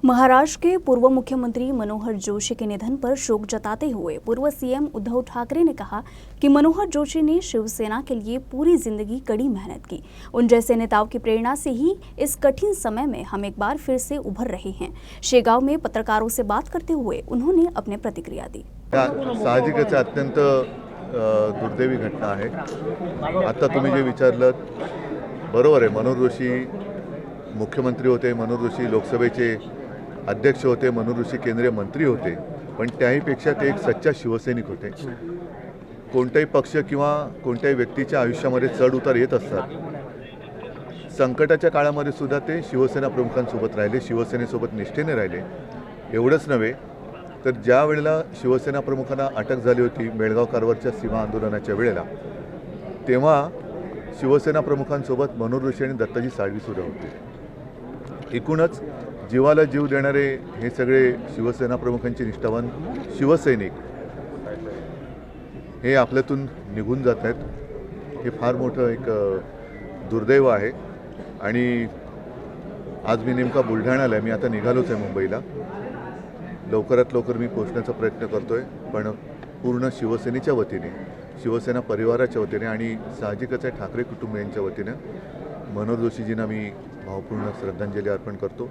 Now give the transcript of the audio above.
महाराष्ट्र के पूर्व मुख्यमंत्री मनोहर जोशी के निधन पर शोक जताते हुए पूर्व सीएम उद्धव ठाकरे ने कहा कि मनोहर जोशी ने शिवसेना के लिए पूरी जिंदगी कड़ी मेहनत की। उन जैसे नेताओं की प्रेरणा से ही इस कठिन समय में हम एक बार फिर से उभर रहे हैं। शेगाव में पत्रकारों से बात करते हुए उन्होंने अपनी प्रतिक्रिया दी। साहजिकच अत्यंत दुर्दैवी घटना आहे। आता तुम्ही जे विचारलं बरोबर आहे। मनोहर जोशी मुख्यमंत्री होते, मनोहर जोशी लोकसभेचे अध्यक्ष होते, मनोहर जोशी केंद्रीय मंत्री होते, पण त्याहीपेक्षा ते एक सच्चा शिवसैनिक होते। कोणताही पक्ष किंवा कोणत्याही व्यक्तीच्या आयुष्यामध्ये चढ उतार येत असतात। संकटाच्या काळामध्ये सुद्धा ते शिवसेना प्रमुखांसोबत राहिले, शिवसेनेसोबत निष्ठेने राहिले। एवढंच नव्हे तर ज्या वेळेला शिवसेना प्रमुखांना अटक झाली होती बेळगाव कारवारच्या सीमा आंदोलनाच्या वेळेला, तेव्हा शिवसेना प्रमुखांसोबत मनोहर जोशी आणि दत्ताजी साळवी सुद्धा होते। एकूणच जीवाला जीव देणारे हे सगळे शिवसेना प्रमुखांचे निष्ठावान शिवसैनिक हे आपल्यातून निघून जात आहेत। हे फार मोठं एक दुर्दैव आहे। आणि आज मी नेमका बुलढाण्याला आहे, मी आता निघालोच आहे मुंबईला। लवकरात लवकर मी पोहोचण्याचा प्रयत्न करतोय, पण पूर्ण शिवसेनेच्या वतीने, शिवसेना परिवाराच्या वतीने आणि साहजिकच आहे ठाकरे कुटुंबियांच्या वतीने मनोहर जोशीजींना मी भावपूर्ण श्रद्धांजली अर्पण करतो।